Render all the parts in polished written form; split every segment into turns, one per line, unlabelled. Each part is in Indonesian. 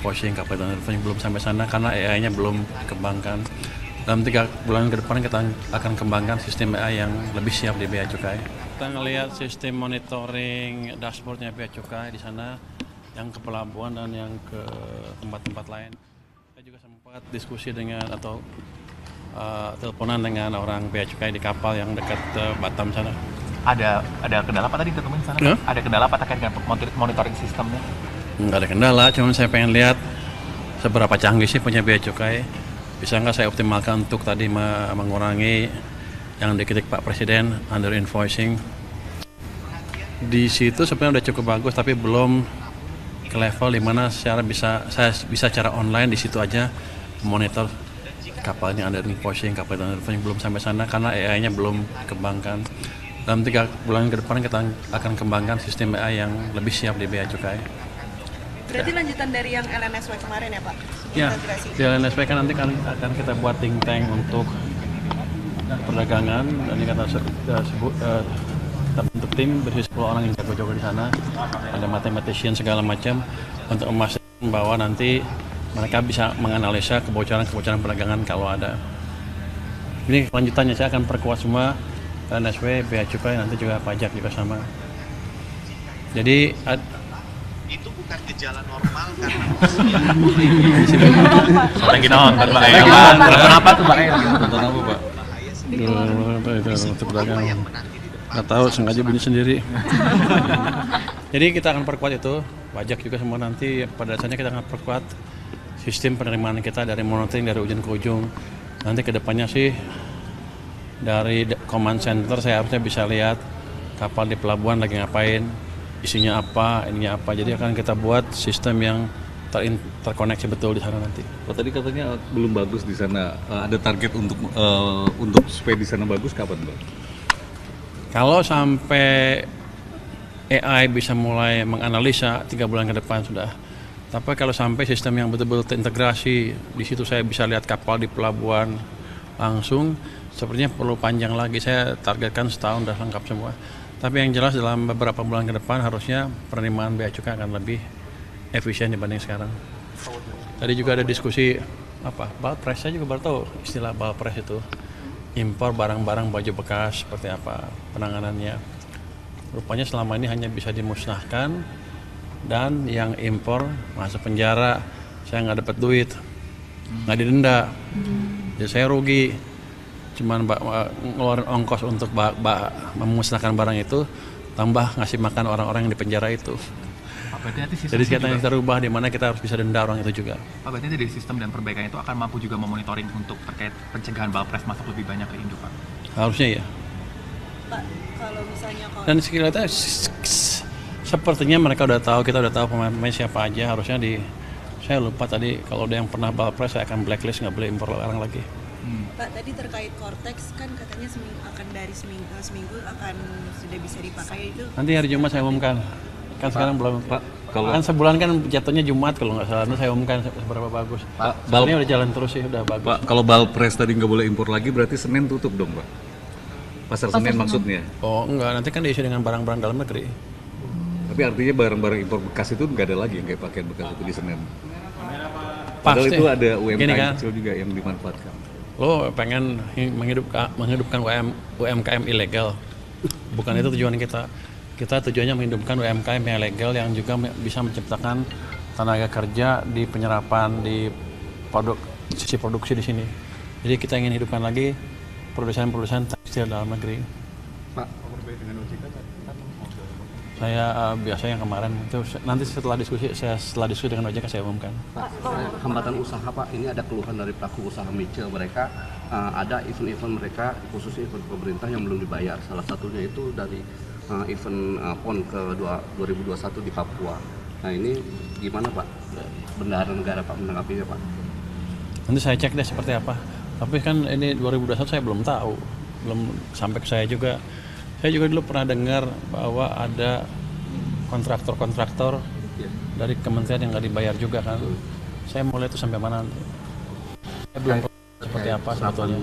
invoicing, capital invoicing belum sampai sana karena AI-nya belum dikembangkan. Dalam 3 bulan ke depan kita akan kembangkan sistem AI yang lebih siap di Bea Cukai. Kita ngelihat sistem monitoring dashboardnya Bea Cukai di sana, yang ke pelabuhan dan yang ke tempat-tempat lain. Saya juga sempat diskusi dengan atau teleponan dengan orang Bea Cukai di kapal yang dekat Batam sana.
Ada kendala apa tadi ketemuin sana? Ada kendala apa terkait dengan monitoring sistemnya?
Nggak ada kendala, cuma saya pengen lihat seberapa canggih sih punya Bea Cukai. Bisa nggak saya optimalkan untuk tadi mengurangi yang dikritik Pak Presiden, under invoicing. Di situ sebenarnya udah cukup bagus, tapi belum ke level dimana saya bisa secara online di situ aja monitor kapalnya under invoicing, capital invoicing belum sampai sana karena AI-nya belum dikembangkan. Dalam 3 bulan ke depan kita akan kembangkan sistem AI yang lebih siap di Bea Cukai.
Berarti lanjutan dari yang LNSW kemarin ya Pak?
Ya, di LNSW kan nanti akan kita buat think tank untuk perdagangan, dan ini kita bentuk tim berisi 10 orang yang jago-jago di sana, ada mathematician segala macam untuk memastikan bahwa nanti mereka bisa menganalisa kebocoran perdagangan kalau ada. Ini lanjutannya saya akan perkuat semua LNSW, Bea Cukai, nanti juga pajak juga sama. Jadi
itu bukan gejala normal karena
Lagi nonton Pak. Kenapa tuh Pak? Nonton apa Pak?
Itu perdagangan. Nggak tahu, sengaja bunyi sendiri. Jadi kita akan perkuat itu, pajak juga semua nanti. Pada dasarnya kita akan perkuat sistem penerimaan kita dari monitoring dari ujung ke ujung. Nanti kedepannya sih dari command center saya harusnya bisa lihat kapal di pelabuhan lagi ngapain, isinya apa, ininya apa. Jadi akan kita buat sistem yang terkoneksi betul di sana nanti.
Oh, tadi katanya belum bagus di sana. Ada target untuk supaya di sana bagus kapan, Bang?
Kalau sampai AI bisa mulai menganalisa 3 bulan ke depan sudah. Tapi kalau sampai sistem yang betul-betul terintegrasi, di situ saya bisa lihat kapal di pelabuhan langsung, sepertinya perlu panjang lagi. Saya targetkan setahun sudah lengkap semua. Tapi yang jelas dalam beberapa bulan ke depan harusnya penerimaan bea cukai akan lebih efisien dibanding sekarang. Tadi juga ada diskusi Balpres, saya juga baru tahu istilah Balpres itu. Impor barang-barang baju bekas seperti apa penanganannya. Rupanya selama ini hanya bisa dimusnahkan dan yang impor masuk penjara, saya nggak dapat duit, nggak didenda. Jadi saya rugi, cuman ngeluarin ongkos untuk memusnahkan barang itu, tambah ngasih makan orang-orang yang di penjara itu. Jadi kita rubah di mana kita harus bisa denda orang itu juga.
Pak, berarti dari sistem dan perbaikan itu akan mampu juga memonitoring untuk terkait pencegahan Balpres masuk lebih banyak ke Indo, Pak?
Harusnya ya.
Pak, kalau misalnya
Dan sekiranya sepertinya mereka udah tahu, kita udah tahu pemain siapa aja. Harusnya saya lupa tadi kalau ada yang pernah Balpres saya akan blacklist, nggak boleh impor larang lagi.
Pak, tadi terkait Cortex kan katanya seminggu akan sudah bisa dipakai itu.
Nanti hari Jumat saya umumkan. Kan sekarang belum, Pak. Kan sebulan kan jatuhnya Jumat kalau nggak salah. Nanti saya umumkan seberapa bagus. Pak, ini udah jalan terus sih, udah bagus.
Pak, kalau Balpres tadi nggak boleh impor lagi, berarti Senin tutup dong, Pak? Pasar Senen maksudnya?
Oh enggak, nanti kan diisi dengan barang-barang dalam negeri.
Tapi artinya barang-barang impor bekas itu nggak ada lagi yang kayak pakaian bekas itu di Senen. Padahal
Pasti.
itu ada UMKM
kan?
kecil juga yang dimanfaatkan.
Lo pengen menghidupkan UMKM ilegal, bukan itu tujuan kita. Kita tujuannya menghidupkan UMKM yang legal yang juga bisa menciptakan tenaga kerja di penyerapan, di sisi produksi di sini. Jadi kita ingin hidupkan lagi produsen-produsen tekstil dalam negeri.
Pak, berbeda dengan OJK
saya biasa yang kemarin itu nanti setelah diskusi dengan OJK saya umumkan.
Pak, hambatan usaha Pak, ini ada keluhan dari pelaku usaha micil mereka, ada event-event mereka khususnya event pemerintah yang belum dibayar. Salah satunya itu dari event PON ke 2021 di Papua. Nah ini gimana Pak? Bendahara negara Pak menanggapinya Pak?
Nanti saya cek deh seperti apa. Tapi kan ini 2021 saya belum tahu, belum sampai ke saya juga. Saya juga dulu pernah dengar bahwa ada kontraktor dari kementerian yang nggak dibayar juga kan. Saya mau lihat itu sampai mana nanti. Saya belum tahu seperti apa sebetulnya.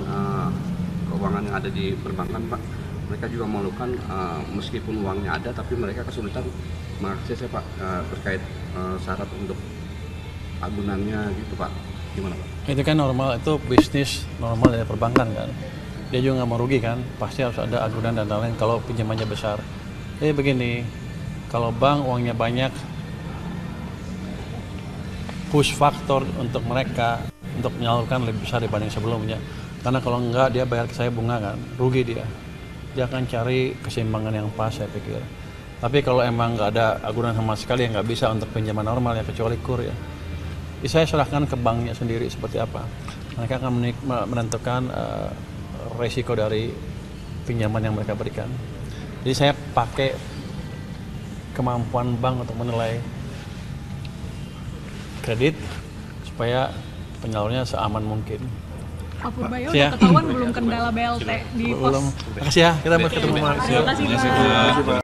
Keuangan yang ada di perbankan Pak, mereka juga mengeluhkan meskipun uangnya ada tapi mereka kesulitan mengakses Pak terkait syarat untuk agunannya gitu Pak. Gimana Pak?
Itu kan normal, itu bisnis normal dari perbankan kan. Dia juga nggak mau rugi kan, pasti harus ada agunan dan lain-lain kalau pinjamannya besar. Jadi begini, kalau bank uangnya banyak, push faktor untuk mereka untuk menyalurkan lebih besar dibanding sebelumnya. Karena kalau enggak dia bayar ke saya bunga kan, rugi dia. Dia akan cari keseimbangan yang pas saya pikir. Tapi kalau emang nggak ada agunan sama sekali yang nggak bisa untuk pinjaman normal ya kecuali kur ya. Saya serahkan ke banknya sendiri seperti apa. Mereka akan menentukan resiko dari pinjaman yang mereka berikan. Jadi saya pakai kemampuan bank untuk menilai kredit supaya penyalurnya seaman mungkin.
Pak Purbayo
Ya.
udah ketahuan belum kendala BLT di pos?
Belum. Makasih ya, kita mau ketemu.
Terima kasih Pak.